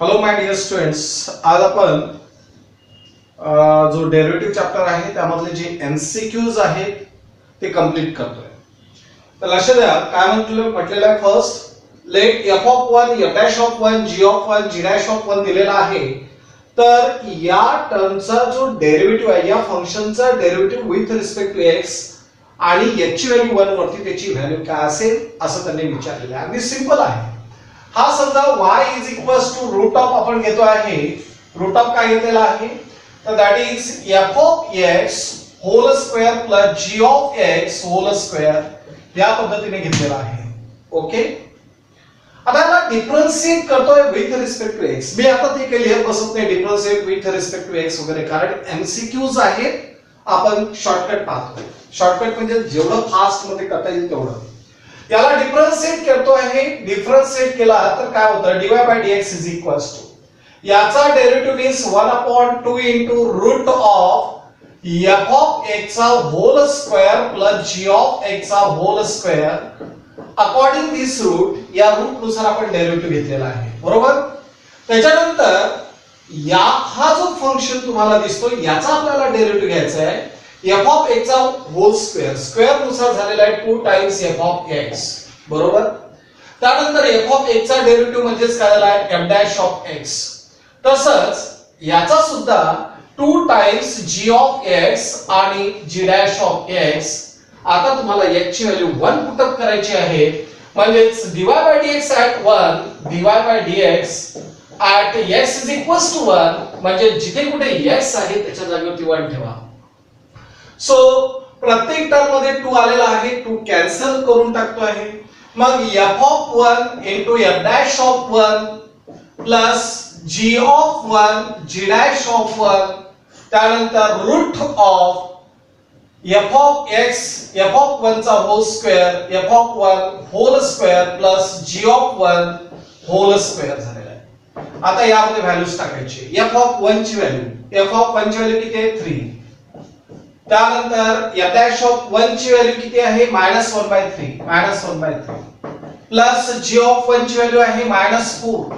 Hello my dear students, आज आपण जो डेरिव्हेटिव्ह चॅप्टर आहे त्यामधले जे एमसीक्यूज आहेत ते कंप्लीट करतोय. तर लक्ष द्या काय म्हटलेलं आहे. First let f of 1 f dash of 1 g of 1 g dash of 1 दिलेला आहे. तर या टर्मचा जो डेरिव्हेटिव्ह आहे, या फंक्शनचा derivative with respect to x आणि याची व्हॅल्यू 1 वरती त्याची व्हॅल्यू काय असेल असं त्यांनी विचारलेलं आहे. अगदी सिंपल आहे. हा समजा y is equals to root of आपण घेतो आहे. रूट ऑफ काय घेतलेला आहे तर that is f of x whole square plus g of x whole square या पद्धतीने घेतलेला आहे. ओके, आता याला डिफरन्शिएट करतोय विथ रिस्पेक्ट टू x. मी आता ते काही लिहत बसत नाही differentiate with respect to x वगैरे, कारण एमसीक्यूज आहेत. आपण शॉर्टकट पाहतोय. शॉर्टकट म्हणजे जेवढं फास्ट मध्ये करता येईल तेवढं. याला डिफरन्शिएट करतो आहे. डिफरन्शिएट केला तर काय होतं dy by dx is equals to याचा derivative means 1/2 into root of f of x चा whole square plus g of x चा whole square according this root. या रूट नुसार आपण डेरिव्हेटिव्ह घेतलेला आहे. बरोबर. त्याच्यानंतर या हा जो फंक्शन तुम्हाला दिसतो याचा आपल्याला डेरिव्हेटिव्ह घ्यायचा आहे. f ऑफ x चा होल स्क्वेअर स्क्वेअर नुसार झालेला आहे 2 टाइम्स f ऑफ x. बरोबर. त्यानंतर f ऑफ x चा डेरिव्हेटिव्ह म्हणजेच काय झाला आहे f डॅश ऑफ x. तसंच याचा सुद्धा 2 टाइम्स g ऑफ x आणि g डॅश ऑफ x. आता तुम्हाला x ची व्हॅल्यू 1 पुटअप करायची आहे. म्हणजेच dy by dx at 1 dy by dx at x is equals to 1 म्हणजे जिथे कुठे x आहे त्याच्या जागेवरती 1 ठेवा. सो प्रत्येक टर्म मध्ये 2 आलेला आहे. 2 कॅन्सल करून टाकतो आहे. मग f of 1 into f dash of 1 plus g of 1 g dash of 1 त्यानंतर root of f of x f of 1 चा whole square f of 1 whole square plus g of 1 whole square झालेला आहे. आता यामध्ये व्हॅल्यूज टाकायची. f of 1 ची value f of 1 ची value किती आहे 3. त्यानंतर f डॅश ऑफ 1 ची व्हॅल्यू किती आहे -1/3 प्लस g ऑफ 1 ची व्हॅल्यू आहे -4.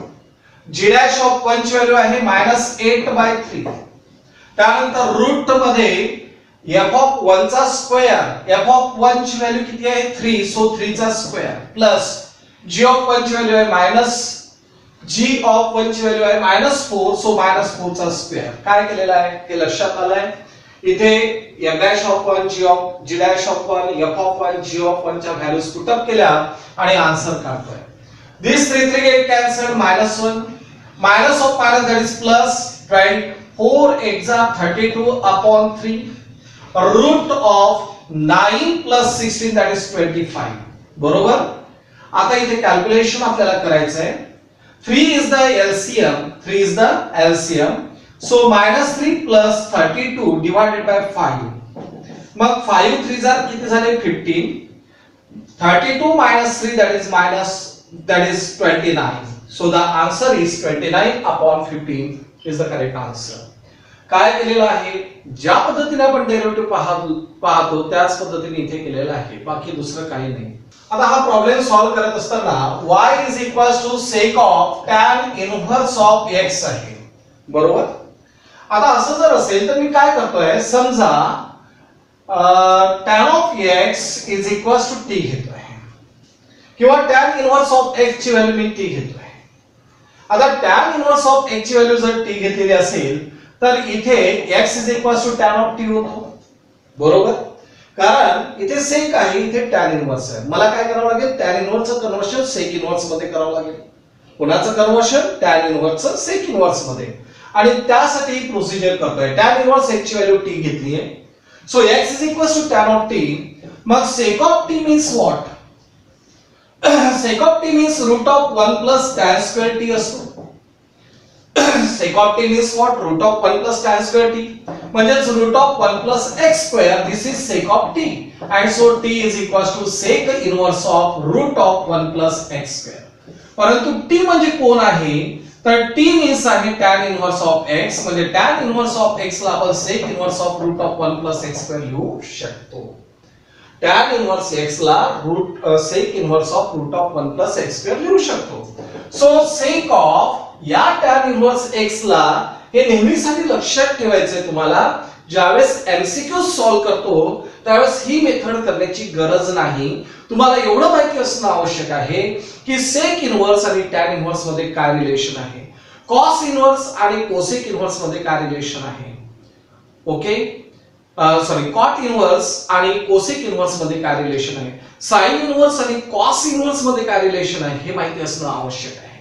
g डॅश ऑफ 1 ची व्हॅल्यू आहे -8/3. त्यानंतर रूट मध्ये f ऑफ 1 चा स्क्वेअर f ऑफ 1 ची व्हॅल्यू किती आहे 3 सो 3 चा स्क्वेअर प्लस g ऑफ 1 ची व्हॅल्यू आहे g ऑफ 1 ची व्हॅल्यू आहे -4 सो -4 चा स्क्वेअर. काय केलेलं आहे हे लक्षात आलंय. इथे f dash of 1 g dash of 1 f of 1 g of 1 च्या व्हॅल्यूज पुट अप केल्या आणि आन्सर काढतोय. दिस 3 3 get cancelled -1 minus of minus that is plus 4 exa 32/3 root of 9 plus 16 that is 25. बरोबर. आता इथे कॅल्क्युलेशन आपल्याला करायचं आहे. 3 is the LCM so -3 plus 32 divided by 5. मग 5 3 जार किती झाले 15. 32 minus 3 that is 29. So the answer is 29/15 is the correct answer. काय केलेलं आहे ज्या पद्धतीने आपण डेरिव्हेटिव्ह पाहतो त्याच पद्धतीने इथे केलेलं आहे. बाकी दुसरं काही नाही. आता हा प्रॉब्लेम सॉल्व्ह करत असताना y is equals to sec of tan inverse of x आहे. बरोबर. आता असं जर असेल तर मी काय करतोय समजा tan of x is equals to t घेतोय किंवा tan inverse of x ची व्हॅल्यू मी t घेतोय. आता tan inverse of x ची व्हॅल्यू जर t घेतलेली असेल तर इथे x is equals to tan of t होतो. बरोबर. कारण इथे sec आहे इथे tan inverse आहे. मला काय करावं लागेल tan inverse चं कन्वर्शन sec inverse मध्ये करावं लागेल. कोणाचं कन्वर्शन tan inverse चं sec inverse मध्ये. आणि त्यासाठी प्रोसिजर करतोय. tan inverse x ची व्हॅल्यू t घेतली आहे. So x is equals to tan of t. मग sec of t means what? sec of t means root of 1 plus tan square t असतो. sec of t means what? root of 1 plus tan square t. म्हणजेच root of 1 plus x square this is sec of t and so t is equals to sec inverse of root of 1 plus x square. परंतु t म्हणजे कोण आहे तर t means आहे tan inverse of x म्हणजे tan inverse of x ला आपण sec inverse of root of 1 plus x square लिहू शकतो. tan inverse x ला sec inverse of root of 1 plus x square लिहू शकतो. So sec of या tan इनव्हर्स x ला हे नेहमीसाठी लक्षात ठेवायचंय तुम्हाला, ज्यावेळेस एमसीक्यू सॉल्व्ह करतो त्यावेळेस ही मेथड करण्याची गरज नाही. तुम्हाला एवढं माहिती असणं आवश्यक आहे की सेक इनव्हर्स आणि टॅन इनव्हर्स मध्ये काय रिलेशन आहे, कॉस इनव्हर्स आणि कोसेक इनव्हर्स मध्ये काय रिलेशन आहे. ओके, सॉरी, कॉट इनव्हर्स आणि कोसेक इनव्हर्स मध्ये काय रिलेशन आहे, साइन इनव्हर्स आणि कॉस इनव्हर्स मध्ये काय रिलेशन आहे हे माहिती असणं आवश्यक आहे.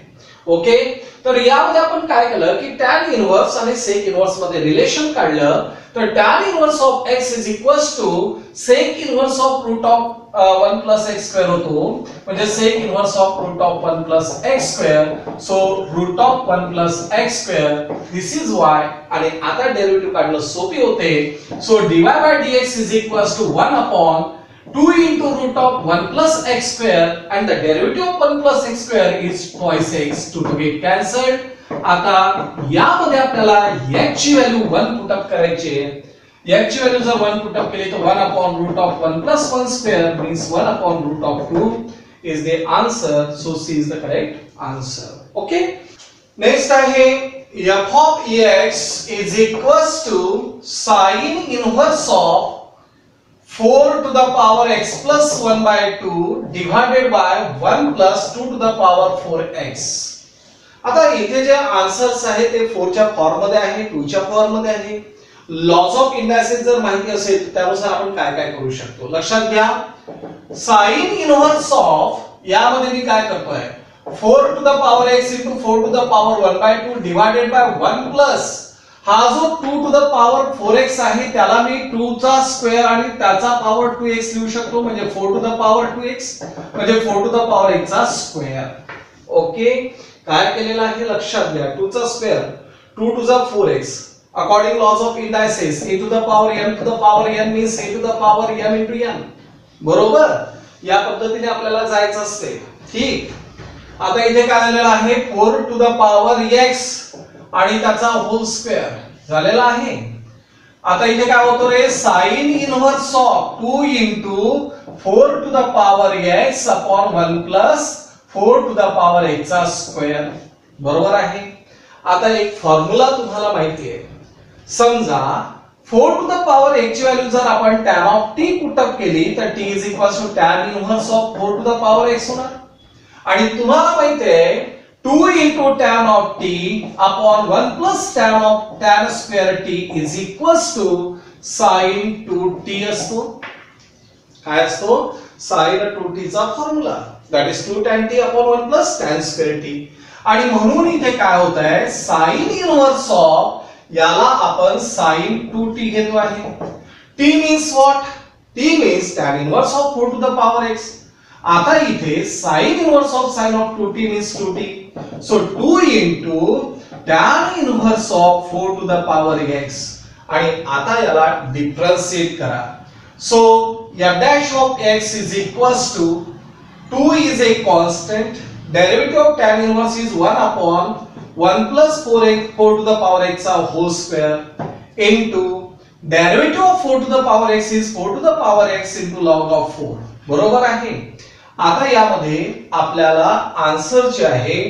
ओके, तर यामध्ये आपण काय केलं की टॅन इनव्हर्स आणि सेक इनव्हर्स मध्ये रिलेशन काढलं. तर tan inverse of x is equals to sec inverse of root of 1 plus x square होतो, म्हणजे sec inverse of root of 1 plus x square. So root of 1 plus x square this is y. आणि आता derivative काढणं सोपी होते. So dy by dx is equals to 1 upon 2 into root of 1 plus x square, and the derivative of 1 plus x square is twice x. to get cancelled. आता यामध्ये आपल्याला x ची value 1 put up करायची आहे. x ची value जर 1 put up केली तर 1 upon root of 1 plus 1 square means 1 upon root of 2 is the answer. So C is the correct answer. Okay, next आहे f of x is equals to sin inverse of 4 to the power x plus 1 by 2 divided by 1 plus 2 to the power 4x. आता इथे जे answers आहे ते 4 च्या form मध्ये आहे, 2 च्या फॉर्म मध्ये आहे. लॉज ऑफ इंडायसेस जर माहिती असेल त्यानुसार आपण काय काय करू शकतो लक्षात घ्या. साइन इनव्हर्स ऑफ यामध्ये मी काय करतोय 4 to the power x into 4 to the power 1 by 2 divided by 1 plus हा जो 2 to the power 4x आहे त्याला मी 2 चा स्क्वेअर आणि त्याचा पॉवर 2x लिहू शकतो, म्हणजे 4 to the power 2x म्हणजे 4 to the power x चा स्क्वेअर. ओके, काय केलेलं आहे लक्षात घ्या. 2 चा square 2 to the 4x according laws of indices a to the power m to the power n means a to the power m into n. बरोबर, या पद्धतीने आपल्याला जायचं असते. ठीक, आता इथे काय झालेलं आहे 4 to the power x आणि त्याचा होल स्क्वेअर झालेला आहे. आता इथे काय होतं रे sign inverse of 2 into 4 to the power x upon 1 plus 4 to the power x चा स्क्वेअर. बरोबर आहे. आता एक फॉर्म्युला तुम्हाला माहिती आहे. समजा 4 to the power x ची व्हॅल्यू जर आपण tan of t put up केली तर t is equals to tan inverse of 4 to the power x होणार. आणि तुम्हाला माहिती आहे 2 into tan of t upon 1 plus tan square t is equals to sin 2t असतो. काय असतो sin 2t चा formula, that is 2 tan t upon 1 plus tan square t. आणि म्हणून इथे काय होत आहे sin इनव्हर्स ऑफ याला आपण sin 2t घेतो आहे. t means what? t means tan inverse of 4 to the power x. आता इथे sin inverse of sin of 2t means 2t. So 2 into tan inverse of 4 to the power x. आणि आता याला differentiate करा. So f dash of x is equals to 2 is a constant. Derivative of tan inverse is 1 upon 1 plus 4 to the power x whole square into derivative of 4 to the power x is 4 to the power x into log of 4. बरोबर आहे. आता यामध्ये आपल्याला answer जे आहे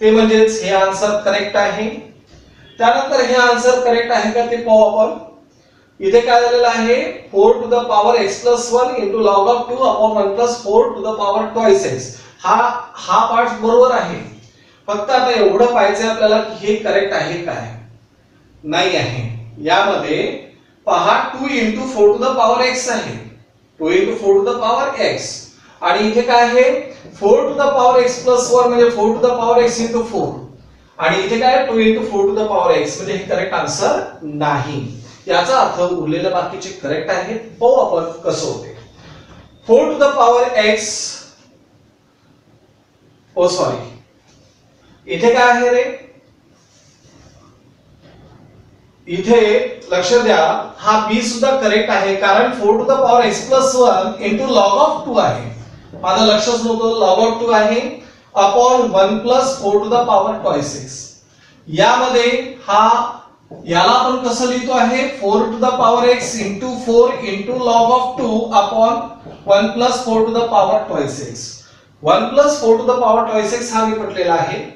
ते म्हणजेच हे आन्सर करेक्ट आहे. त्यानंतर हे आन्सर करेक्ट आहे का ते पाहू आपण. इथे काय झालेलं आहे 4 to the power x plus 1 into log of 2 upon 1 plus 4 to the power twice x. हा पार्ट बरोबर आहे. फक्त आता एवढं पाहिजे आपल्याला की हे करेक्ट आहे काय नाही आहे. यामध्ये पहा 2 into 4 to the power x आहे, 2 into 4 to the power x. आणि इथे काय आहे 4 to the power x plus 1 म्हणजे 4 to the power x into 4. आणि इथे काय 2 into 4 to the power x म्हणजे हे करेक्ट आन्सर नाही. याचा अर्थ उरलेले बाकीचे करेक्ट आहेत. पाहू आपण कसं होते. 4 to the power x oh sorry इथे काय आहे रे इथे लक्ष द्या हा b सुद्धा करेक्ट आहे कारण 4 to the power x plus 1 into log of 2 आहे. माझं लक्षच नव्हतं log of 2 आहे upon 1 plus 4 to the power twice x. यामध्ये हा याला आपण कसं लिहितो आहे 4 to the power x into 4 into log of 2 upon 1 plus 4 to the power twice x. 1 plus 4 to the power twice x हा मी म्हटलेला आहे.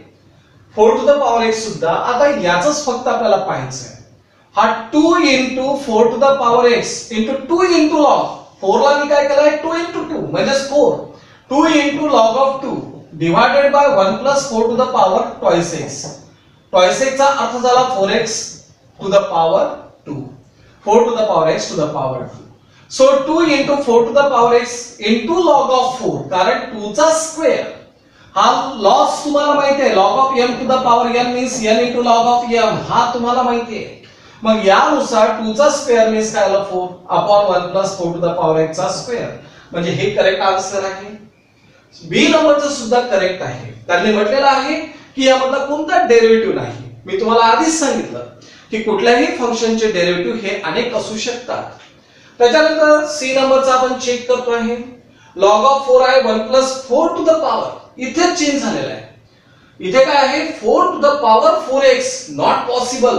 4 to the power x सुद्धा आता याचंच फक्त आपल्याला पाहायचं आहे. हा 2 into 4 to the power x into 2 into log 4 ला मी काय केलंय 2 into 2 म्हणजे 4 2 into log of 2 divided by 1 plus 4 to the power twice x. twice x चा अर्थ झाला 4x to the power 2 4 to the power x to the power 2. So 2 into 4 to the power x into log of 4 कारण 2 चा square हा loss तुम्हाला माहिती आहे log of m to the power n means n into log of m हा तुम्हाला माहिती आहे. मग यानुसार 2 चा स्क्वेअर मीन्स काय आला 4 upon 1 plus 4 to the power x चा स्क्वेअर म्हणजे हे करेक्ट आन्सर आहे. बी नंबरचं सुद्धा करेक्ट आहे. त्यांनी म्हटलेलं आहे की यामधला कोणता डेरिव्हेटिव्ह नाही. मी तुम्हाला आधीच सांगितलं की कुठल्याही फंक्शनचे डेरिव्हेटिव्ह हे अनेक असू शकतात. त्याच्यानंतर सी नंबरचा आपण चेक करतो आहे. log of 4 आहे 1 प्लस 4 टू द पॉवर इथे चेंज झालेला आहे. इथे काय आहे 4 to the power 4x not possible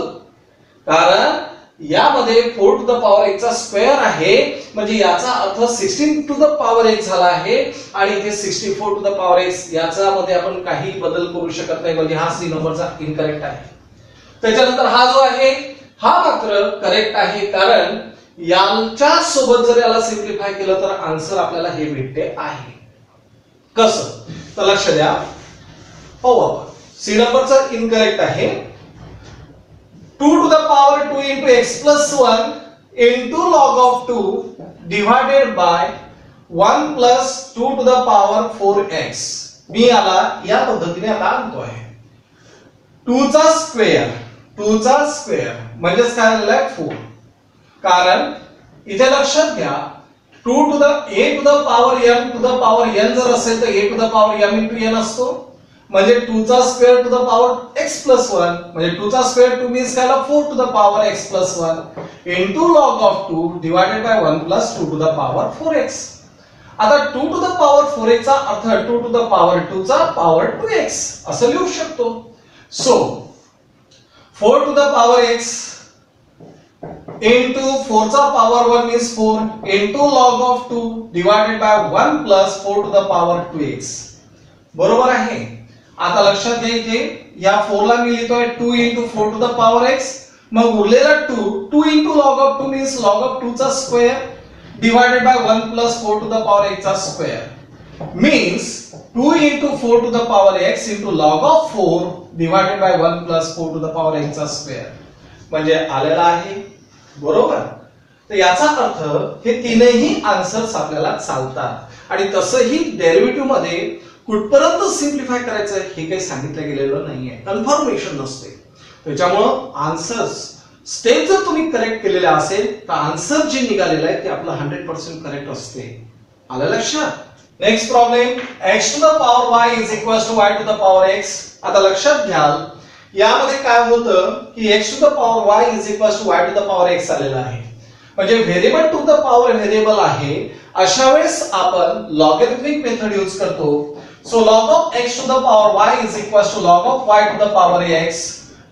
कारण यामध्ये 4 टू द पॉवर x चा स्क्वेअर आहे म्हणजे याचा अर्थ 16 टू द पॉवर x झाला आहे आणि इथे 64 टू द पॉवर x याचा मध्ये आपण काही बदल करू शकत नाही म्हणजे हा सी नंबरचा इनकरेक्ट आहे. त्याच्यानंतर हा जो आहे हा मात्र करेक्ट आहे कारण यांच्या सोबत जर याला सिम्प्लिफाय केलं तर आन्सर आपल्याला हे भेटते आहे. कसं तर लक्ष द्या पाहू आपण. सी नंबरचा इनकरेक्ट आहे 2 to the power 2 into x plus 1 into log of 2 divided by 1 plus 2 to the power 4x. मी याला या पद्धतीने आता आणतो आहे 2 चा स्क्वेअर म्हणजे काय झालं 4 कारण इथे लक्षात घ्या 2 to the a to the power m to the power n जर असेल तर a to the power m into n असतो म्हणजे 2 चा square two the power x plus 1 म्हणजे 2 चा स्क्वेअर 2 मीन्स काय 4 to the power x plus 1 into log of 2 divided by 1 plus 2 to the power 4x. आता 2 to the power 4x चा अर्थ 2 to the power 2 चा power 2x असं लिहू शकतो. So 4 to the power x into 4 चा power 1 means 4 into log of 2 divided by 1 plus 4 to the power 2x. बरोबर आहे. आता लक्षात घ्या इथे या 4 ला मी लिहितोय 2 into 4 to the power x मग उरलेला 2 into log of 2 means log of 2 चा square divided by 1 plus 4 to the power x चा square means 2 into 4 to the power x into log of 4 divided by 1 plus 4 to the power x चा square म्हणजे आलेला आहे. बरोबर. तर याचा अर्थ हे तीनही आन्सर्स आपल्याला चालतात आणि तसंही डेरिव्हेटिव्ह मध्ये कुठपर्यंत सिम्प्लिफाय करायचं हे काही सांगितलं गेलेलं नाहीये. कन्फर्मेशन नसते. त्याच्यामुळं आन्सर्स स्टेप जर तुम्ही करेक्ट केलेले असेल तर आन्सर जे निघालेलं आहे ते आपलं 100% करेक्ट असते. आलं लक्षात. Next problem x to the power y is equals to y to the power x. आता लक्षात घ्याल यामध्ये काय होतं की x to the power y is equals to y to the power x आलेला आहे म्हणजे variable to the power variable आहे. अशा वेळेस आपण लॉगॅरिथमिक मेथड यूज करतो. So log of x to the power y is equals to log of y to the power x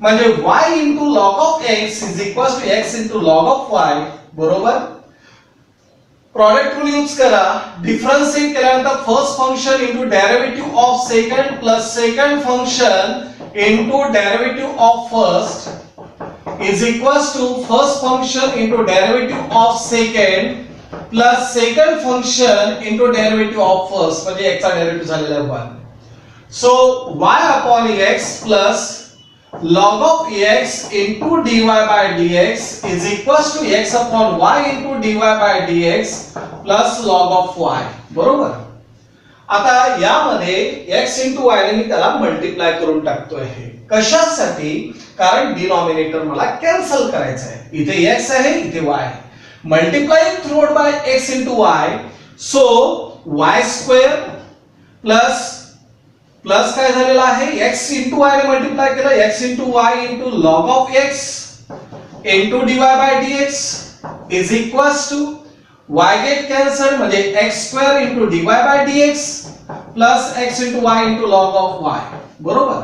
म्हणजे y into log of x is equals to x into log of y. बरोबर. Product rule use करा. Differentiate केल्यानंतर first function into derivative of second plus second function into derivative of first is equals to first function into derivative of second plus second function into derivative of first म्हणजे x चा derivative झालेला आहे 1. So y upon x plus log of x into dy by dx is equals to x upon y into dy by dx plus log of y. बरोबर. आता यामध्ये x into y ने मी त्याला multiply करून टाकतो आहे. कशासाठी कारण डिनॉमिनेटर मला कॅन्सल करायचं आहे. इथे x आहे इथे y आहे. Multiplying through by x into y, so y square plus काय झालेला आहे x into y ने मल्टिप्लाय केलं x into y into log of x into dy by dx is equals to y get cancelled म्हणजे x square into dy by dx plus x into y into log of y. बरोबर.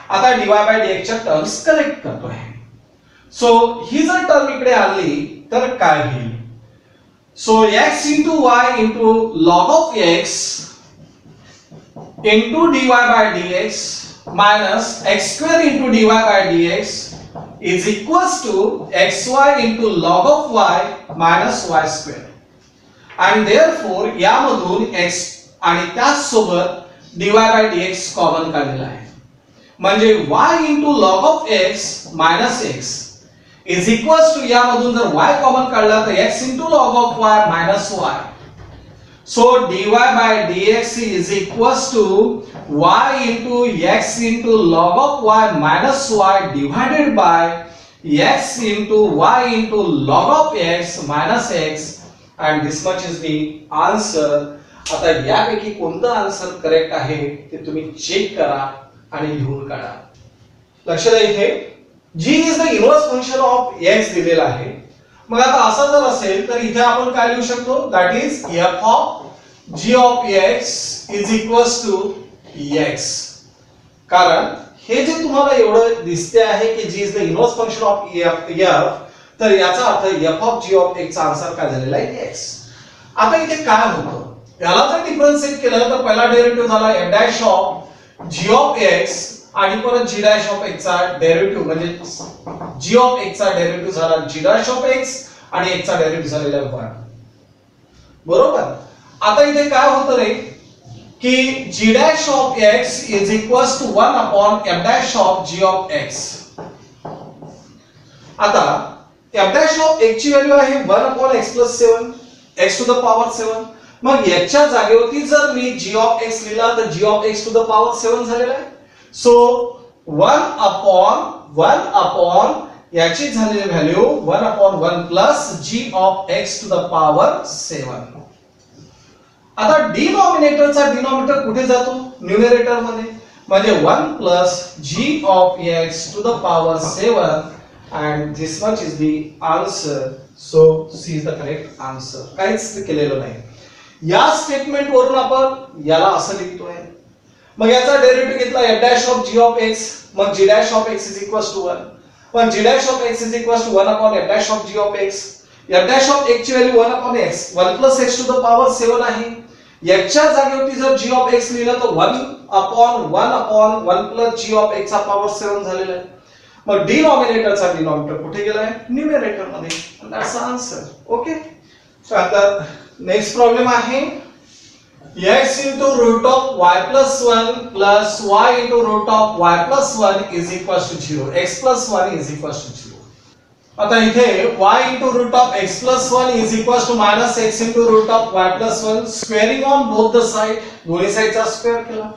आता dy by dx च्या terms collect करतोय. So ही जर term इकडे आली तर काय होईल. So x into y into log of x into dy by dx minus x square into dy by dx is equals to xy into log of y minus y square. And therefore यामधून x आणि त्याच सोबत dy by dx common काढलेला आहे. म्हणजे y into log of x minus x is equals to यामधून जर y common काढला तर x into log of y minus y. So dy by dx is equals to y into x into log of y minus y divided by x into y into log of x minus x, and this much is the answer. आता यापैकी कोणतं answer correct आहे ते तुम्ही check करा आणि लिहून काढा. लक्ष द्या, इथे g is the inverse function of x दिलेला आहे. मग आता असं जर असेल तर इथे आपण काय लिहू शकतो, that is f of g of x is equals to x. कारण हे जे तुम्हाला एवढं दिसते आहे की g is the inverse function of f, तर याचा अर्थ f of g of x चा आन्सर काय झालेला आहे x. आता इथे काय होतं, याला जर डिफरन्शिएट केलं तर पहिला डेरिव्हेटिव्ह झाला f dash of g of x आणि परत g डॅश ऑफ x चा डेरिव्हेटिव्ह म्हणजे g ऑफ x चा डेरिव्हेटिव्ह झाला g डॅश ऑफ x आणि x चा डेरिव्हेटिव्ह झालेला आहे 1. बरोबर. आता इथे काय होतं रे की g dash of x is equals to 1 upon f dash of g of x. आता f डॅश ऑफ x ची व्हॅल्यू आहे 1 upon x plus 7 x to the power 7. मग याच्या जागेवरती जर मी g ऑफ x लिहिला तर g of x to the power 7 झालेला आहे. सो 1 अपॉन याची झालेली value 1 upon 1 plus g of x to the power 7. आता डिनॉमिनेटरचा डिनॉमिनेटर कुठे जातो, न्यूमरेटर मध्ये, म्हणजे 1 plus g of x to the power 7, and this much is the answer. So C is the correct answer. काहीच केलेलं नाही. या स्टेटमेंट वरून आपण याला असं लिहितोय. मग याचा डेरिव्हेटिव्ह घेतला f dash of g of x, मग g dash of x is equals to 1. पण g dash of x is equals to 1 upon f dash of g of x. f dash of x ची value 1 upon x 1 plus x to the power 7 आहे. याच्या जागेवरती जर g of x लिहिलं तर 1 upon 1 plus g of x चा power 7 झालेला आहे. मग डिनॉमिनेटरचा डिनॉमिनेटर कुठे गेलाय, न्यूमरेटर मध्ये. That's the answer. Okay. So आता नेक्स्ट प्रॉब्लेम आहे x into root of y plus 1 plus y into root of y plus 1 is equals to 0. x plus 1 is equals to 0. आता इथे y into root of x plus 1 is equals to minus x into root of y plus 1, squaring on both the side, दोन्ही साइडचा square केला.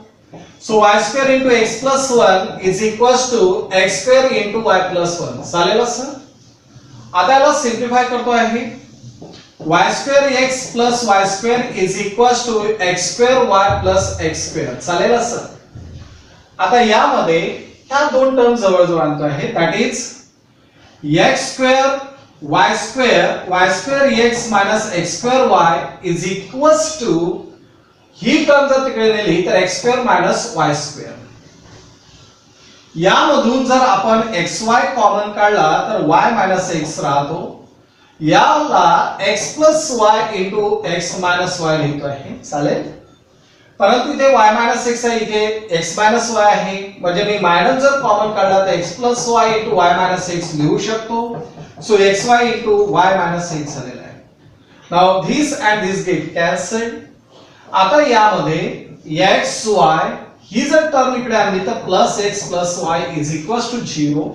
So y square into x plus 1 is equals to x square into y plus 1. चालेल असं. आता याला simplify करतो आहे. y square x plus y square is equals to x square y plus x square. चालेल असं. आता यामध्ये ह्या दोन टर्म जवळ जवळ आणतो आहे, that is x square y square x minus x square y is equals to, he term जर तिकडे नेली तर x square minus y square. यामधून जर आपण xy कॉमन काढला तर y minus x राहतो. याला x plus y into x minus y लिहितो आहे. चालेल. परंतु इथे y minus x आहे, इथे x minus y आहे, म्हणजे मी मायनस जर कॉमन काढला तर x plus y into y minus x लिहू शकतो. So xy into y minus x झालेला आहे. Now this and this get cancelled. आता यामध्ये xy ही जर टर्म इकडे आणली तर plus x plus y is equals to 0.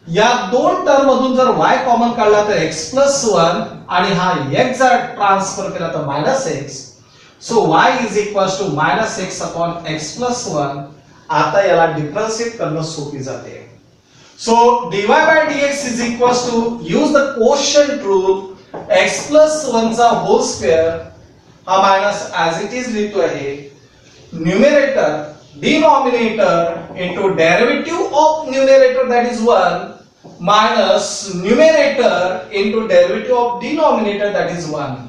या दोन टर्म मधून जर y कॉमन काढला तर x plus 1 आणि हा x जर ट्रान्सफर केला तर minus x. So y is equals to minus x upon x plus 1. आता याला डिफरन्शिएट करणं सोपी जाते. So dy by dx is equals to, use the quotient rule, x plus 1 चा होल स्क्वेअर हा मायनस as it is लिहितो आहे. Numerator denominator into derivative of numerator, that is 1, minus numerator into derivative of denominator, that is 1.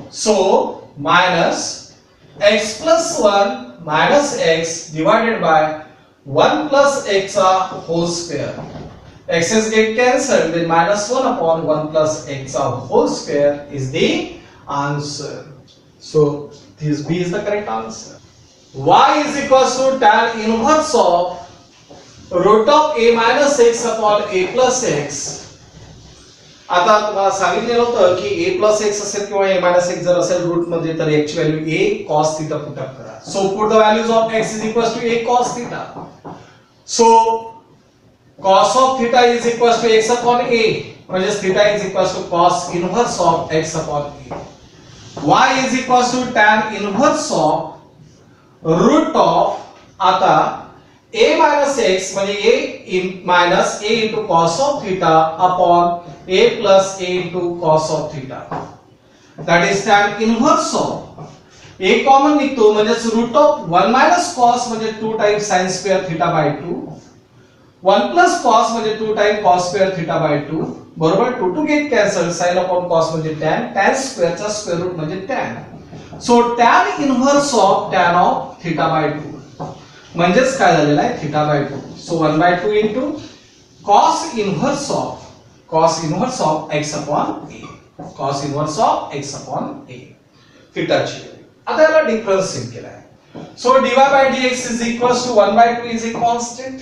So minus x plus 1 minus x divided by 1 plus x whole square. X's get cancelled, then minus 1 upon 1 plus x whole square is the answer. So this B is the correct answer. y is equals to tan inverse of root of a minus x upon a plus x. आता तुम्हाला सांगितलेलं होतं की a plus x असेल किंवा a minus x जर असेल route मध्ये तर x ची value a cos theta put up करा. So put the values of x is equals to a cos theta. So cos of theta is equals to x upon a, म्हणजे theta is equals to cos inverse of x upon a. y is equals to tan inverse of root of, आता a minus x म्हणजे a in minus a into cos of theta upon a plus a into cos of theta. That is tan inverse of a common निघतो म्हणजे root of 1 minus cos म्हणजे 2 times sin square theta by 2, 1 plus cos म्हणजे 2 times cos square theta by 2, बरोबर. 2 to get cancelled, sin upon cos म्हणजे tan, tan square चा square root म्हणजे tan. So tan inverse of tan of theta by 2 म्हणजेच काय झालेला आहे theta by 2. So 1 by 2 into cos inverse of x upon a, cos inverse of x upon a theta ची. आता याला differentiate केला आहे. So dy by dx is equals to 1 by 2 is a constant.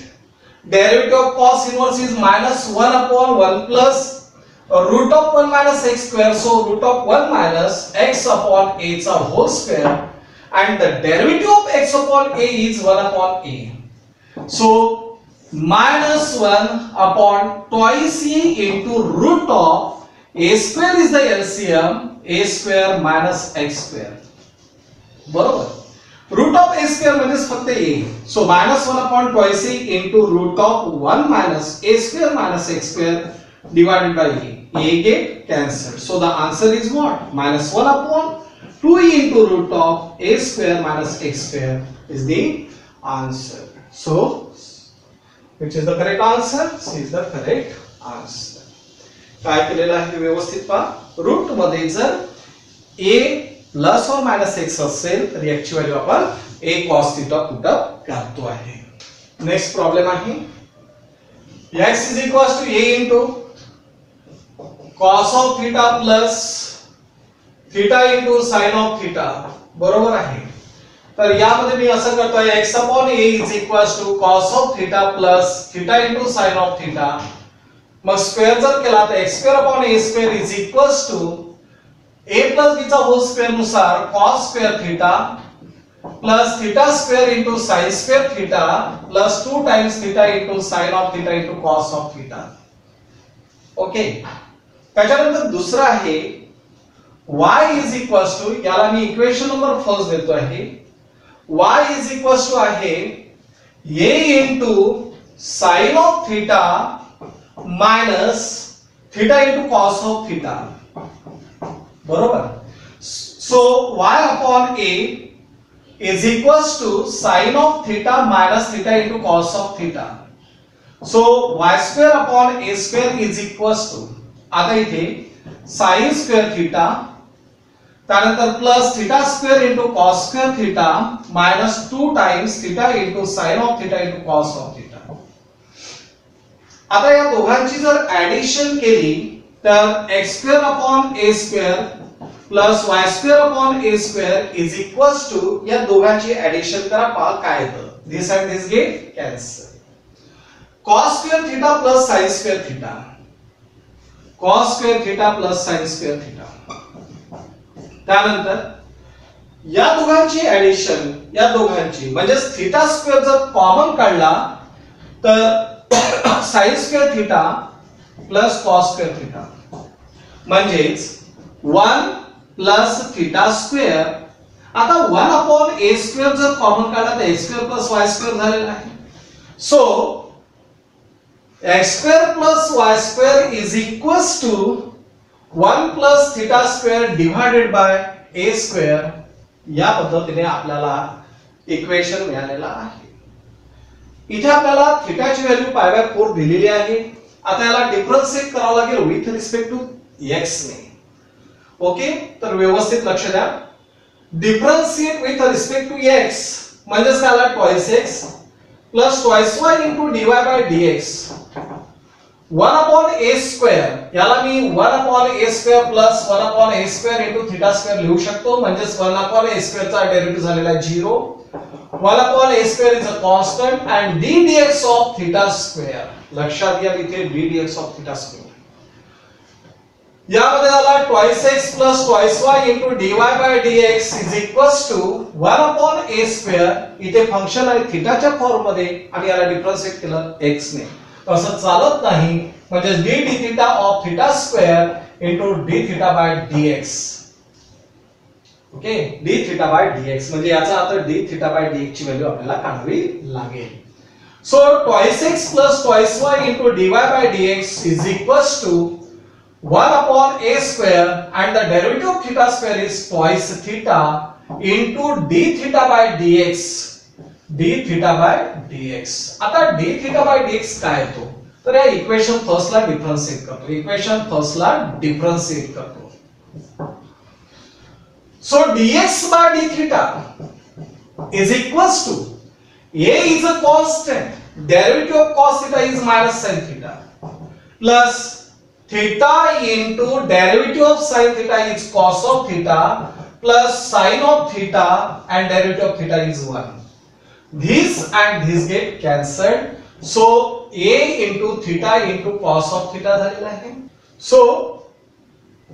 Derivative of cos inverse is minus 1 upon 1 plus root of 1 minus x square. So root of 1 minus x upon a चा whole square, and the derivative of x upon a is 1 upon a. So minus 1 upon twice a into root of a square is the LCM, a square minus x square, बरोबर. root of a square म्हणजे फक्त a. So minus 1 upon twice a into root of 1 minus a square minus x square divided by a. A get cancelled. So the answer is what? Minus 1 upon 2 into root of a square minus x square is the answer. So which is the correct answer? C is the correct answer. काय केलेलं आहे व्यवस्थित पहा. Route मध्ये जर a plus or minus x असेल तर याची व्हॅल्यू आपण a cos theta put up करतो आहे. नेक्स्ट प्रॉब्लेम आहे x is equals to a into cos of theta plus theta into sin of theta, बरोबर आहे. तर यामध्ये मी असं करतोय x upon a is equals to cos of theta plus theta into sin of theta. मग square जर केला तर x square upon a square is equals to a plus b चा होल स्क्वेअर नुसार cos square theta plus theta square into sin square theta plus 2 times theta into sin of theta into cos of theta. Okay. त्याच्यानंतर दुसरा आहे y is equals to, याला मी equation number first देतो आहे. y is equals to आहे a into sin of theta minus theta into cos of theta, बरोबर. So y upon a is equals to sin of theta minus theta into cos of theta. So y square upon a square is equals to, आता इथे sin square theta त्यानंतर plus theta square into cos square theta minus 2 times theta into sine of theta into cos of theta. आता या दोघांची जर addition केली तर x स्क्वेअर upon a square plus y square upon a square is equals to, या दोघांची addition करा पहा काय येतं. This and this get cancel. Cos square theta plus sine square theta, cos square theta plus sine square theta. त्यानंतर या दोघांची addition, या दोघांची म्हणजे थीटा स्क्वेअर जर कॉमन काढला तर sine square theta plus cos square theta म्हणजेच 1 प्लस थीटा स्क्वेअर. आता 1 अपॉन a स्क्वेअर जर कॉमन काढला तर x square plus y square झालेला आहे. So x square plus y square is equals to 1 plus theta square divided by a square. या पद्धतीने आपल्याला इक्वेशन मिळालेला आहे. इथे आपल्याला थीटाची व्हॅल्यू पाय बाय 4 दिलेली आहे. आता याला डिफरन्शिएट करावं लागेल विथ रिस्पेक्ट टू x ने. ओके, तर व्यवस्थित लक्ष द्या. Differentiate with respect to x म्हणजे काय आला twice x plus twice y into dy by dx 1 upon a square. याला मी 1 upon a square plus 1 upon a square into theta square लिहू शकतो. म्हणजे 1 upon a स्क्वेअर चा डेरिव्हेटिव्ह झालेला आहे 0 1 upon a square is a constant and d dx of theta square. लक्षात घ्या इथे d dx of theta square. यामध्ये झाला twice x plus twice y into dy by dx is equals to 1 upon a square. इथे function आहे थीटाच्या form मध्ये आणि याला डिफरन्शिएट केलं x ने. तसं चालत नाही म्हणजे d d theta of theta square into d theta by dx. Okay, d theta by dx म्हणजे याचा अर्थ d theta by dx ची व्हॅल्यू आपल्याला काढावी लागेल. So twice x plus twice y into dy by dx is equals to 1 upon a square and the derivative of theta square is twice theta into d theta by dx. d theta by dx. आता d theta by dx काय येतो? तर या equation first ला differentiate करतो. Equation first ला differentiate करतो. So dx by d theta is equals to a is a constant, derivative of cos theta is minus sin theta, plus theta into derivative of sin theta is cos of theta, plus sin of theta and derivative of theta is 1. This and this get cancelled. So a into theta into cos of theta झालेला आहे. So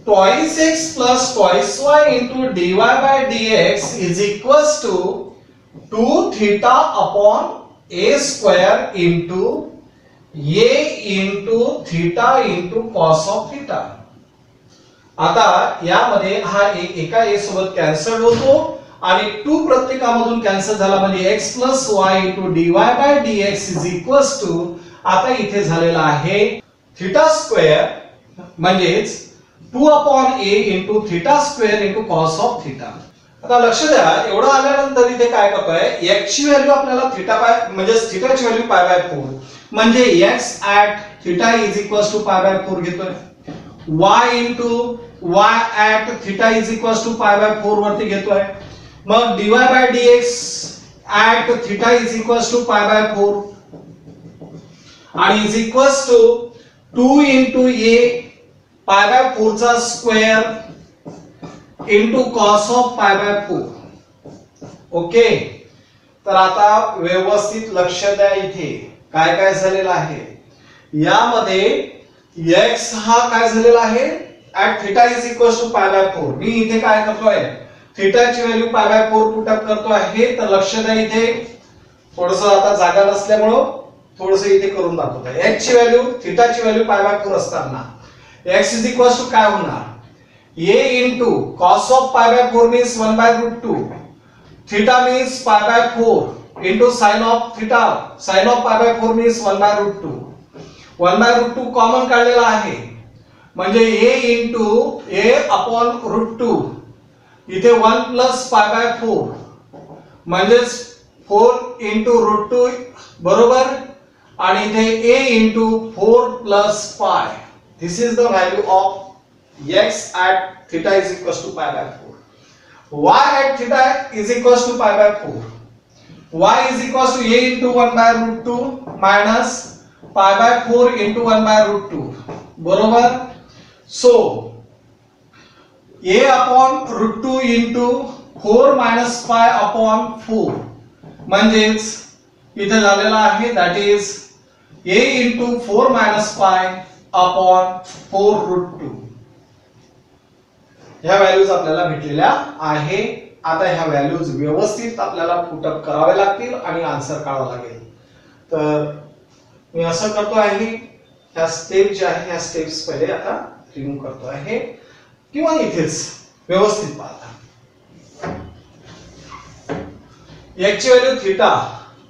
twice x plus twice y into dy by dx is equals to 2 theta upon a square into a into theta into cos of theta. आता यामध्ये हा एका a सोबत cancel होतो आणि 2 प्रत्येकामधून cancel झाला म्हणजे x plus y into dy by dx is equals to आता इथे झालेला आहे theta square म्हणजेच 2 upon a into theta square into cos of theta. आता लक्ष द्या एवढं आल्यानंतर इथे काय करतोय x ची व्हॅल्यू आपल्याला थीटा बाय म्हणजे थीटा ची व्हॅल्यू पाय बाय 4 म्हणजे x at theta is equals to pi by 4 घेतोय. y into y at theta is equals to pi by 4 वरती घेतोय. मग dy by dx at theta is equals to pi by 4 आणि is equals to 2 into a pi by 4 चा square into cos of pi by 4. Okay, तर आता व्यवस्थित लक्ष द्या इथे काय काय झालेलं आहे. यामध्ये x हा काय झालेला आहे at theta is equals to pi by 4. मी इथे काय करतोय थीटा ची value pi by 4 put up करतो आहे. तर लक्ष द्या इथे थोडंसं आता जागा नसल्यामुळे थोडंसं इथे करून दाखवतोय. x ची व्हॅल्यू थीटा ची व्हॅल्यू pi by 4 असताना x is equals to काय होणार a into cos of pi by 4 means 1 by root 2. Theta means pi by 4 into sin of theta. Sin of pi by 4 means 1 by root 2. 1 by root 2 common काढलेला आहे म्हणजे a into a upon root 2. इथे 1 plus pi by 4 म्हणजे 4 into root 2 बरोबर आणि इथे a into 4 plus pi. This is the value of x at theta is equals to pi by 4. Y at theta is equals to pi by 4. Y is equals to a into 1 by root 2 minus pi by 4 into 1 by root 2. बरोबर. So a upon root 2 into 4 minus pi upon 4 म्हणजेच इथे झालेला आहे that is a into 4 minus pi upon 4 root 2. ह्या values आपल्याला भेटलेल्या आहे. आता ह्या व्हॅल्यूज व्यवस्थित आपल्याला पुट अप करावे लागतील आणि आन्सर काढावा लागेल. तर मी असं करतो आहे ह्या स्टेप जे आहे ह्या स्टेप्स पहिले आता रिमूव्ह करतो आहे किंवा इथेच व्यवस्थित पाहता. x ची व्हॅल्यू थीटा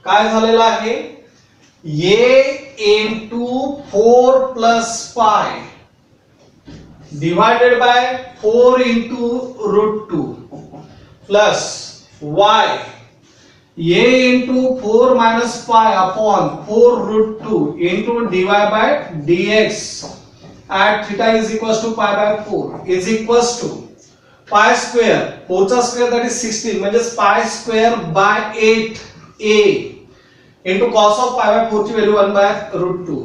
काय झालेला आहे a into 4 plus pi divided by 4 into root 2 plus y a into 4 minus pi upon 4 root 2 into dy by dx at theta is equals to pi by 4 is equals to pi square 4 चा square that is 16 म्हणजे pi square by 8a into cos of pi by 4 ची value 1 by root 2.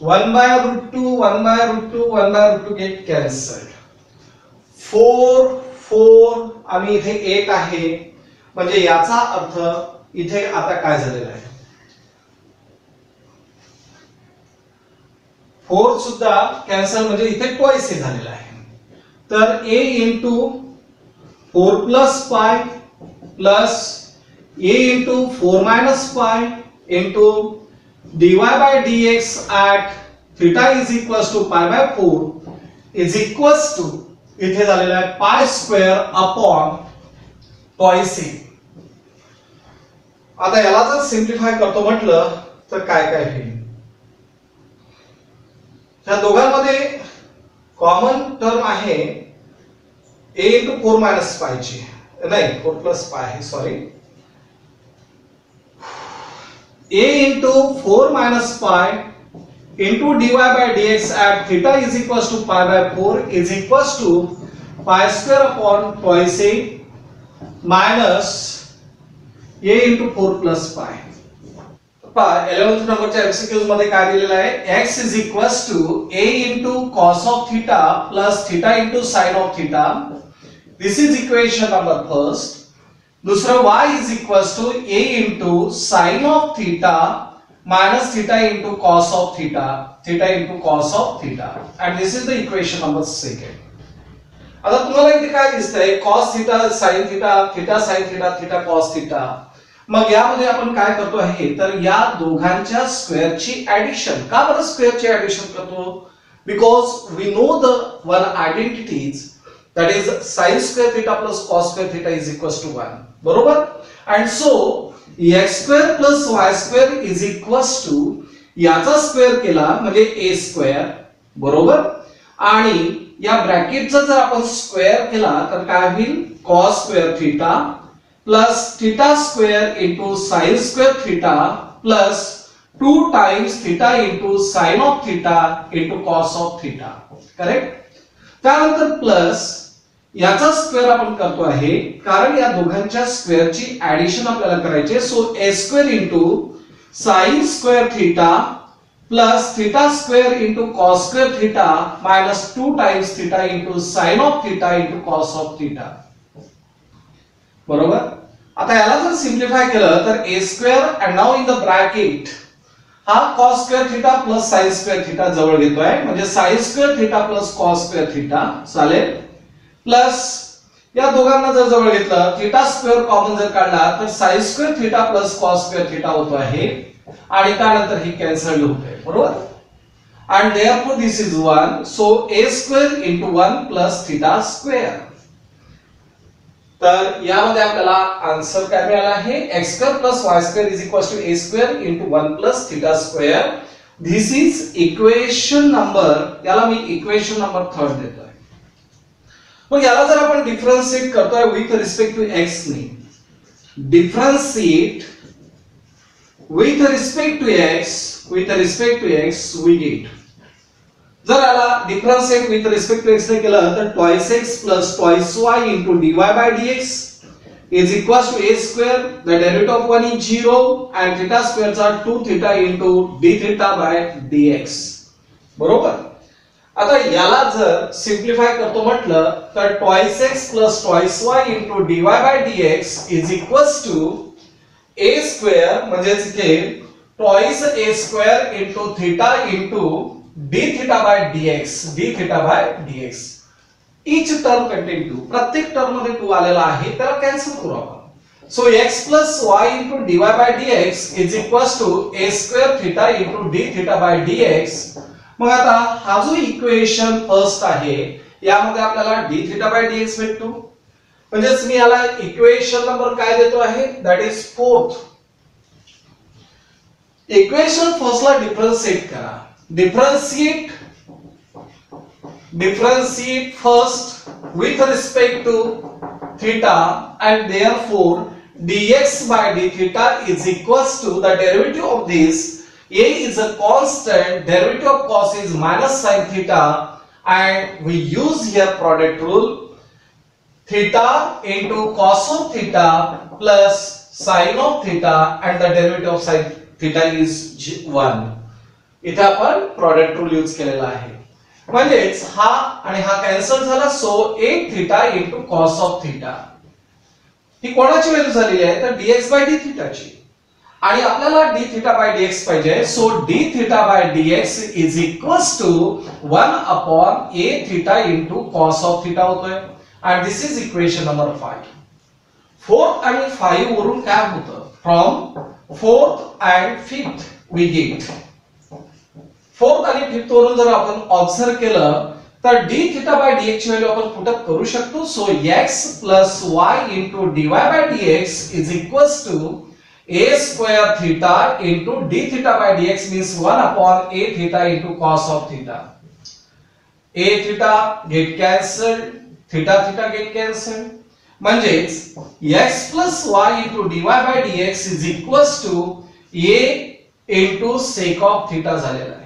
1 by root 2 1 by root 2 1 by root 2 get cancelled. 4 4 आणि इथे 8 आहे म्हणजे याचा अर्थ इथे आता काय झालेला आहे, 4 सुद्धा कॅन्सल, म्हणजे इथे ट्वाइस हे झालेला आहे. तर a into 4 plus pi plus a into 4 minus pi into dy by dx at theta is equals to pi by 4 is equals to इथे झालेला आहे pi square upon twice a. आता याला जर सिंप्लिफाय करतो म्हटलं तर काय काय होईल, ह्या दोघांमध्ये कॉमन टर्म आहे a इंटू 4 मायनस पाय ची, नाही 4 प्लस पाय आहे, sorry, a into 4 minus pi into dy by dx at theta is equals to pi by 4 is equals to pi square upon twice a minus a into 4 plus pi. 11th नंबरच्या MCQs मध्ये काय दिलेलं आहे, x is equals to a into cos of theta plus theta into sin of theta. This is equation number first. दूसरा y is equals to a into sin of theta minus theta into cos of theta, theta into cos of theta, and this is the equation number second. आता तुम्हाला इथे काय दिसतंय, cos theta sin theta, theta sin theta, theta cos theta. मग यामध्ये आपण काय करतो आहे, तर या दोघांच्या स्क्वेअरची ऍडिशन. का बरं स्क्वेअरची ऍडिशन करतो, because we know the one identities, that is sin square theta plus cos square theta is equals to 1, बरोबर. and so x square plus y square is equals to याचा स्क्वेअर केला म्हणजे a square, बरोबर, आणि या ब्रॅकेटचा जर आपण square केला तर काय होईल, cos square theta plus theta square into sin square theta plus 2 times theta into sin of theta into cos of theta, correct. त्यानंतर प्लस याचा स्क्वेअर आपण करतो आहे कारण या दोघांच्या स्क्वेअरची ऍडिशन आपल्याला करायची आहे. So a square into sin square theta plus theta square into cos square theta minus 2 times theta into sin of theta into cos of theta, बरोबर. आता याला जर सिंप्लिफाय केलं तर a square and now in the bracket हा cos square theta plus sin square theta जवळ घेतोय, म्हणजे sin square theta plus cos square theta चालेल, प्लस या दोघांना जर जवळ घेतलं, थीटा स्क्वेअर कॉमन जर काढला तर sin square theta plus cos square theta होतो आहे आणि त्यानंतर ही कॅन्सल होते, बरोबर. and therefore this is 1, so a square into 1 plus theta square. तर यामध्ये आपल्याला आन्सर काय मिळाला आहे, x square plus y square is equals to a square into 1 plus theta square. This is equation number, याला मी equation number 3 देतोय. मग याला जर आपण डिफरन्शिएट करतोय विथ रिस्पेक्ट टू x ने, differentiate with respect to x we get, जर याला differentiate with respect to x ने केलं तर twice x plus twice y into dy by dx is equals to a square, the derivative of 1 is 0 and theta squares are 2 theta into d theta by dx, बरोबर. आता याला जर सिंप्लिफाय करतो म्हटलं तर twice x plus twice y into dy by dx is equals to a square, म्हणजे इथे twice a square into theta into d theta by dx. each term contain 2, प्रत्येक टर्म मध्ये 2 आलेला आहे, त्याला कॅन्सल करू आपण. So x plus y into dy by dx is equals to a square theta into d theta by dx. मग आता हा जो इक्वेशन फर्स्ट आहे यामध्ये आपल्याला d theta by dx भेटतो, म्हणजेच मी याला इक्वेशन नंबर काय देतो आहे, that is 4th. Equation first ला डिफरन्शिएट करा, differentiate first with respect to theta and therefore dx by d theta is equals to the derivative of this. A is a constant, derivative of cos is minus sin theta and we use here product rule, theta into cos of theta plus sin of theta and the derivative of sin theta is 1. इथे आपण product rule use केलेला आहे, म्हणजेच हा आणि हा cancel झाला. So 8 theta into cos of theta. ही कोणाची व्हॅल्यू झालेली आहे तर dx बाय d थिटाची आणि आपल्याला d थिटा बाय dx पाहिजे सो d theta by dx is equals to 1 upon a theta into cos of theta होतोय and this is equation number 5 4th आणि 5 वरून काय होतं from 4th and 5th we get 4th आणि 5th वरून जर आपण ऑब्झर्व केलं तर d थिटा बाय dx ची व्हॅल्यू आपण पुट अप करू शकतो so x plus y into dy by dx is equals to a square theta into d theta by dx means 1 upon a theta into cos of theta. a theta get cancelled, theta theta get cancelled. म्हणजेच x plus y into dy by dx is equals to a into sec of theta झालेला आहे.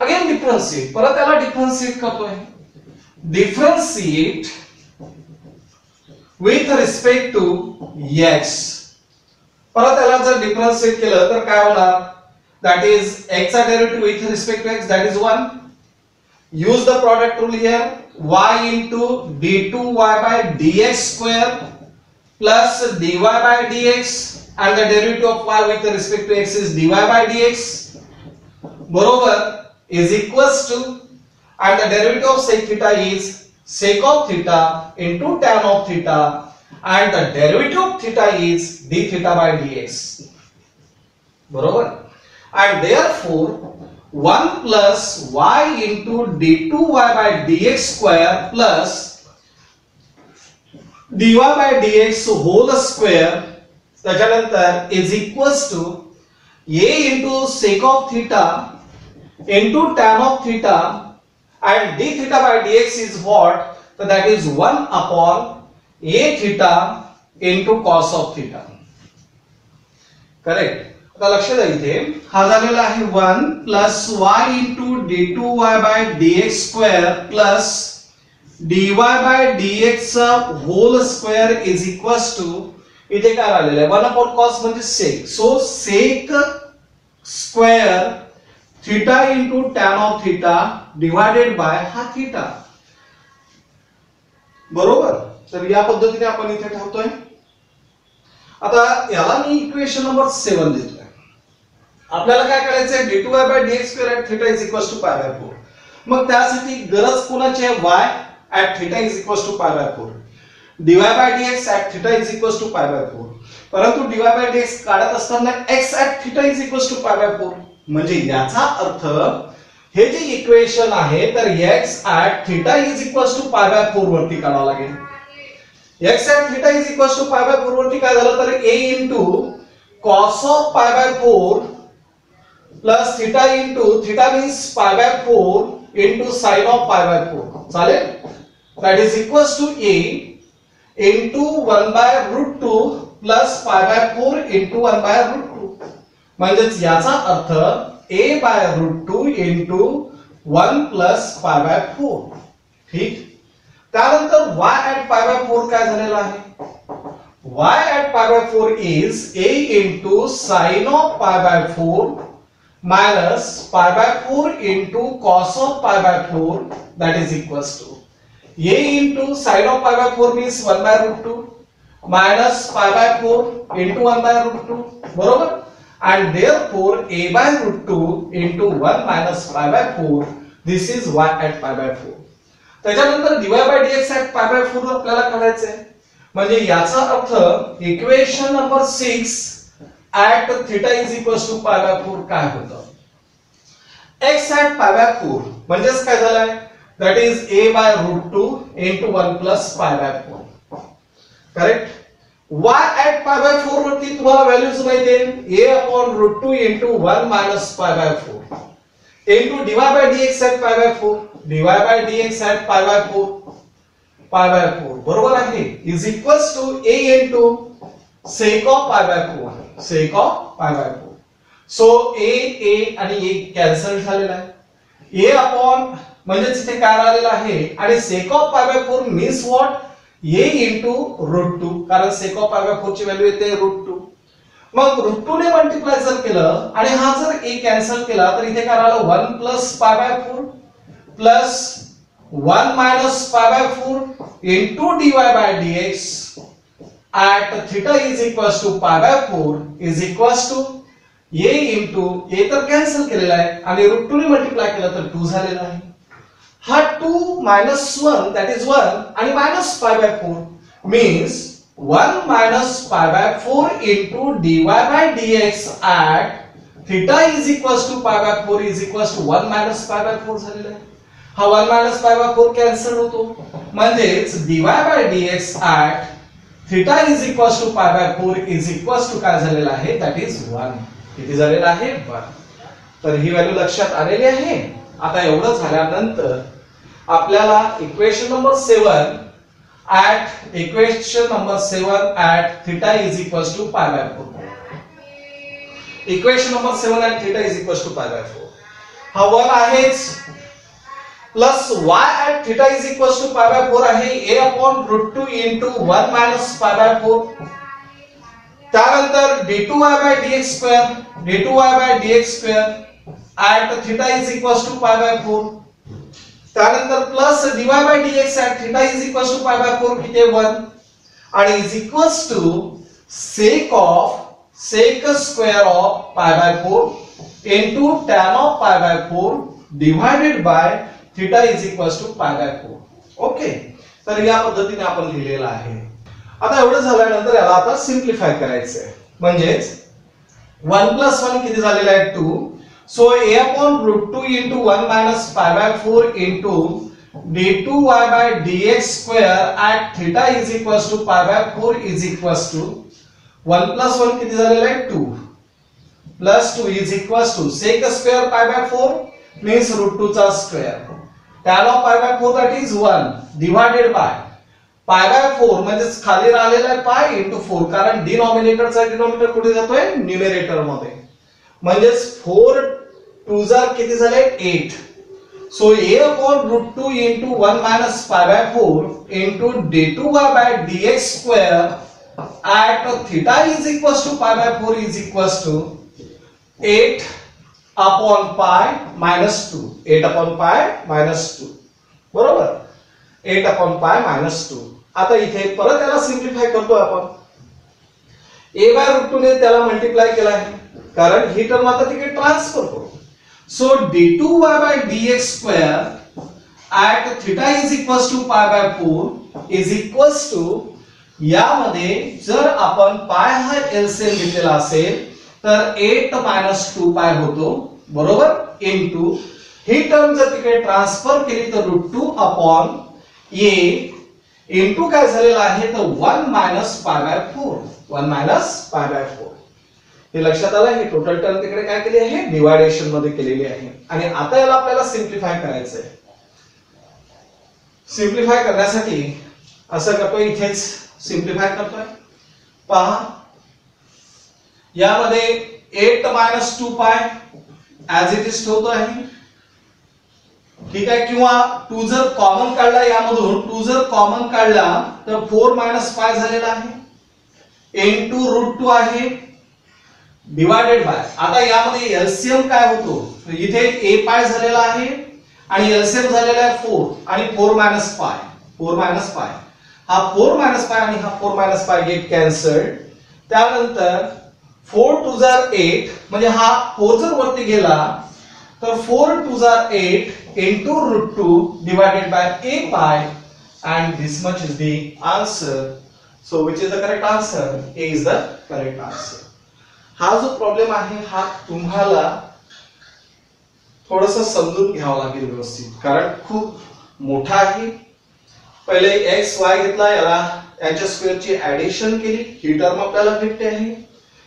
Again differentiate, परत त्याला differentiate करतोय. Differentiate with respect to x. परत त्याला जर differentiate केलं तर काय होणार दॅट इज x चा derivative with respect to x that is 1 use the product rule here y into d2y by dx square plus dy by dx and the derivative of y with respect to x is dy by dx बरोबर is equals to and the derivative of sec theta is sec of theta into tan of theta and the derivative of theta is d theta by dx बरोबर and therefore 1 plus y into d2y by dx square plus dy by dx whole square त्याच्यानंतर is equals to a into sec of theta into tan of theta and d theta by dx is what so that is 1 upon a theta into cos of theta correct. आता लक्ष द्या इथे हा झालेला आहे 1 plus y into d2y by dx square plus dy by dx whole square is equals to इथे काय आलेलं आहे 1 upon cos म्हणजे sec so sec square theta into tan of theta divided by हा theta बरोबर. तर या पद्धतीने आपण इथे ठेवतोय. आता याला मी इक्वेशन नंबर 7 देतोय. आपल्याला काय करायचंय d2y by dx square at theta is equals to pi by 4. मग त्यासाठी गरज कोणाची आहे y at theta is equals to pi by 4 dy by dx at theta is equals to pi by 4 परंतु dy by dx काढत असताना x at theta is equals to pi by 4 म्हणजे याचा अर्थ हे जे इक्वेशन आहे तर x at theta is equals to pi by 4 वरती काढावं लागेल. x at theta is equals to pi by 4 वरती काय झालं तर a into cos of pi by 4 plus theta into theta means pi by 4 into sin of pi by 4 चालेल. that is equals to a into 1 by root 2 plus pi by 4 into 1 by root 2 म्हणजेच याचा अर्थ a by root 2 into 1 plus pi by 4 ठीक. त्यानंतर y at pi by 4 काय झालेला आहे y at pi by 4 is a into sin of pi by 4 minus pi by 4 into cos of pi by 4 that is equals to a into sin of pi by 4 means 1 by root 2 minus pi by 4 into 1 by root 2 बरोबर and therefore a by root 2 into 1 minus pi by 4 this is y at pi by 4. त्याच्यानंतर dy by dx at pi by 4 आपल्याला काढायचं आहे म्हणजे याचा अर्थ equation number 6 at theta is equals to pi by 4 काय होतं x at pi by 4 म्हणजेच काय झालंय that is a by root 2 into 1 plus pi by 4 correct. y at pi by 4 वरती तुम्हाला व्हॅल्यूज माहिती आहे a upon root 2 into 1 minus pi by 4 into dy by dx at pi by 4 dy by dx at pi by 4 बरोबर आहे is equals to a into sec of pi by 4 sec of pi by 4 so a आणि a cancel झालेला आहे a upon म्हणजे इथे काय आलेला आहे आणि sec of pi by 4 means what a into root 2 कारण sec of pi by 4 ची व्हॅल्यू येते root 2 मग root 2 ने मल्टिप्लाय जर केलं आणि हा जर a कॅन्सल केला तर इथे काय आलं 1 plus pi by 4 plus 1 minus pi by 4 into dy by dx at theta is equals to pi by 4 is equals to a into a तर कॅन्सल केलेला आहे आणि रूट 2 ने मल्टिप्लाय केलं तर 2 झालेला आहे. हा 2 minus 1 that is 1 आणि minus pi by 4 means 1 minus pi by 4 into dy by dx at theta is equals to pi by 4 is equals to 1 minus pi by 4 झालेला आहे. हा 1 minus pi by 4 कॅन्सल होतो म्हणजेच dy by dx at theta is equals to pi by 4 is equals to काय झालेला आहे that is 1. किती झालेला आहे 1. तर ही व्हॅल्यू लक्षात आलेली आहे. आता एवढं झाल्यानंतर आपल्याला equation number 7 at theta is equals to pi by 4. Equation number 7 at theta is equals to pi by 4. हा 1 आहेच plus y at theta is equals to pi by 4 आहे a upon root 2 into 1 minus pi by 4. त्यानंतर d2y by dx square at theta is equals to pi by 4. त्यानंतर plus dy by dx at theta is equals to pi by 4 किती 1 आणि is equals to sec square of pi by 4 into tan of pi by 4 divided by theta is equals to pi by 4. Okay तर या पद्धतीने आपण लिहिलेला आहे. आता एवढं झाल्यानंतर याला आता सिम्प्लिफाय करायचं आहे म्हणजेच 1 plus 1 किती झालेला आहे 2. So a upon root 2 into 1 minus pi by 4 into d2y by dx square at theta is equals to pi by 4 is equals to 1 plus 1 किती झालेला आहे 2 plus 2 is equals to sec square pi by 4 means root 2 चा square tan of pi by 4 that is 1 divided by pi by 4 म्हणजे खाली राहिलेला आहे pi into 4 कारण denominator चा डिनॉमिनेटर कुठे जातोय न्यूमरेटर मध्ये म्हणजे 4 2 जार किती झाले 8. So a upon root 2 into 1 minus pi by 4 into d2y by dx square at theta is equals to pi by 4 is equals to 8 upon pi minus 2. 8 upon pi minus 2 बरोबर 8 upon pi minus 2. आता इथे परत याला simplify करतो आपण a by root 2 ने त्याला multiply केला आहे कारण ही टर्म आता तिकडे ट्रान्सफर करू. So d2y by dx square at theta is equals to pi by 4 is equals to यामध्ये जर आपण pi हा एलसीएम घेतलेला असेल तर 8 minus 2 pi होतो बरोबर इनटू ही टर्म जर तिकडे ट्रान्सफर केली तर √2 upon a इनटू काय झालेला आहे तर 1 minus pi by 4 1 minus pi by 4. हे लक्षात आलं हे टोटल टर्म तिकडे काय केली आहे डिवायडेशन मध्ये केलेली आहे आणि आता याला आपल्याला सिम्प्लिफाय करायचं आहे. सिम्प्लिफाय करण्यासाठी असं करतोय इथेच सिम्प्लिफाय करतोय पहा यामध्ये 8 minus 2 pi as it is ठेवतो आहे ठीक आहे किंवा 2 जर कॉमन काढला यामधून 2 जर कॉमन काढला तर 4 minus pi झालेला आहे इनटू √2 आहे डिवाइडेड बाय आता यामध्ये एलसीएम काय होतो इथे a पाय झालेला आहे आणि एलसीएम झालेला आहे 4 आणि 4 minus pi हा 4 minus pi आणि हा 4 minus pi गेट कॅन्सल्ड. त्यानंतर 4 2 जार 8 म्हणजे हा 4 जर वरती गेला तर 4 2 जार 8 into √2 divided by a pi and this much is the answer. So which is the correct answer? A is the correct answer. हा जो प्रॉब्लेम आहे हा तुम्हाला थोडंसं समजून घ्यावं लागेल व्यवस्थित कारण खूप मोठा आहे. पहिले x y घेतला याला याच्या स्क्वेअरची ऍडिशन केली ही टर्म आपल्याला भेटते आहे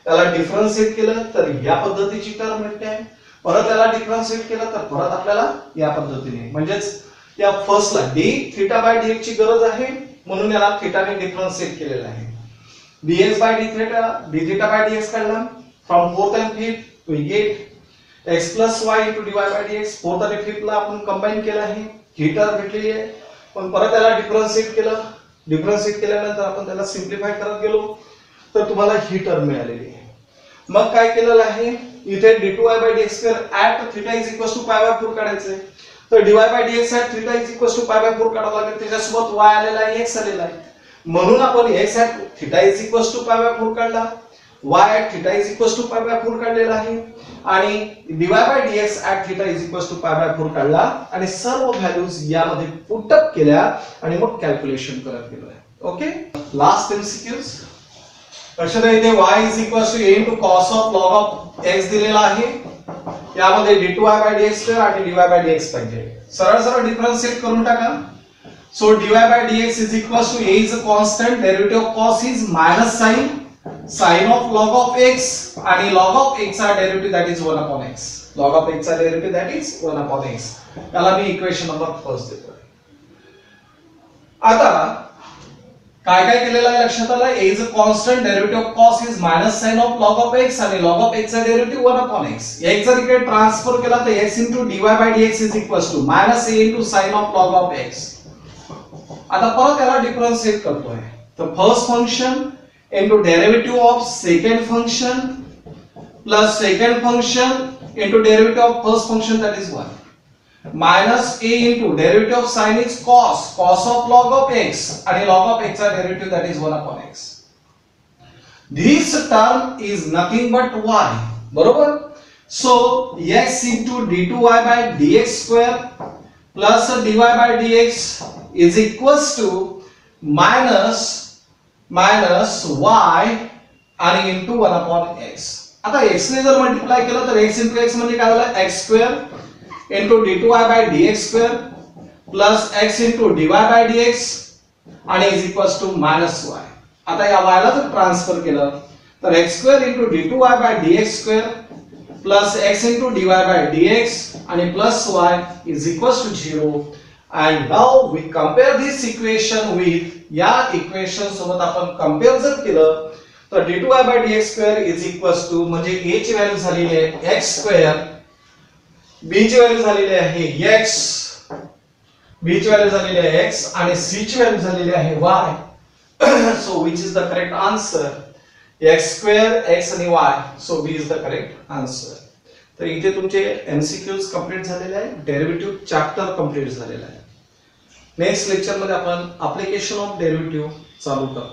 याला डिफरन्शिएट केलं तर या पद्धतीची टर्म भेटते आहे परत याला डिफरन्शिएट केलं तर परत आपल्याला या पद्धतीने म्हणजेच या फर्स्टला d थीटा बाय dx ची गरज आहे म्हणून याला थीटाने डिफरन्शिएट केलेलं आहे. dx by d theta by dx काढला from 4th and 5th we get x plus y into dy by dx 4th आणि 5th ला आपण कंबाईन केलं आहे ही टर्म भेटलेली आहे पण परत त्याला डिफरन्शिएट केल्यानंतर आपण त्याला सिम्प्लिफाय करत गेलो तर तुम्हाला ही टर्म मिळालेली आहे. मग काय केलेलं आहे इथे d2y by dx square at theta is equals to pi by 4 काढायचं तर dy by dx at theta is equals to pi by 4 काढावं लागेल त्याच्यासोबत y आलेला आहे x आलेला आहे म्हणून आपण x at θ is equals to pi by 4 काढला, y at θ is equals to pi by 4 काढलेला आहे आणि dy by dx at θ is equals to pi by 4 काढला आणि सर्व व्हॅल्यूज यामध्ये पुट अप केल्या आणि मग कॅल्क्युलेशन करत गेलोय. Okay, last MCQs. लक्षात द्या इथे y is equals to a into cos of log of x दिलेला आहे, यामध्ये d2y by dx square आणि dy by dx पाहिजे. सरळ सरळ डिफरन्शिएट करून टाका. So dy by dx is equals to a is a constant, derivative of cos is minus sin of log of x आणि log of x चा derivative that is 1 upon x. log of x चा derivative that is 1 upon x. याला मी equation number first देतोय. आता काय काय केलेलं आहे लक्षात आलं. a is a constant, derivative of cos is minus sin of log of x आणि log of x चा derivative 1 upon x. x जर इकडे ट्रान्सफर केला तर x into dy by dx is equals to minus a into sin of log of x. आता परत याला differentiate करतोय. तर first function into derivative of second function plus second function into derivative of first function that is 1 minus a into derivative of sin is cos of log of x आणि log of x चा derivative that is 1 upon x. This term is nothing but y. बरोबर. So x into d2y by dx square plus dy by dx is equals to minus y आणि into 1 upon x. आता x ने जर multiply केलं तर x into x म्हणजे काय झालं x square into d2y by dx square plus x into dy by dx आणि is equals to minus y. आता या y ला जर ट्रान्सफर केलं तर x square into d2y by dx square plus x into dy by dx आणि plus y is equals to 0. And now we compare this equation with या equation सोबत आपण कंपेअर जर केलं तर d2y by dx square is equals to म्हणजे a ची value झालेली आहे x square, b ची व्हॅल्यू झालेली आहे x, b ची व्हॅल्यू झालेली आहे x आणि c ची व्हॅल्यू झालेली आहे y. So which is the correct answer? x square, x आणि y. So b is the correct answer. तर इथे तुमचे एमसीक्यूज कंप्लीट झालेले आहे, डेरिव्हेटिव्ह चॅप्टर कंप्लीट झालेला आहे. नेक्स्ट लेक्चर मध्ये आपण ऍप्लिकेशन ऑफ डेरिव्हेटिव्ह चालू करू.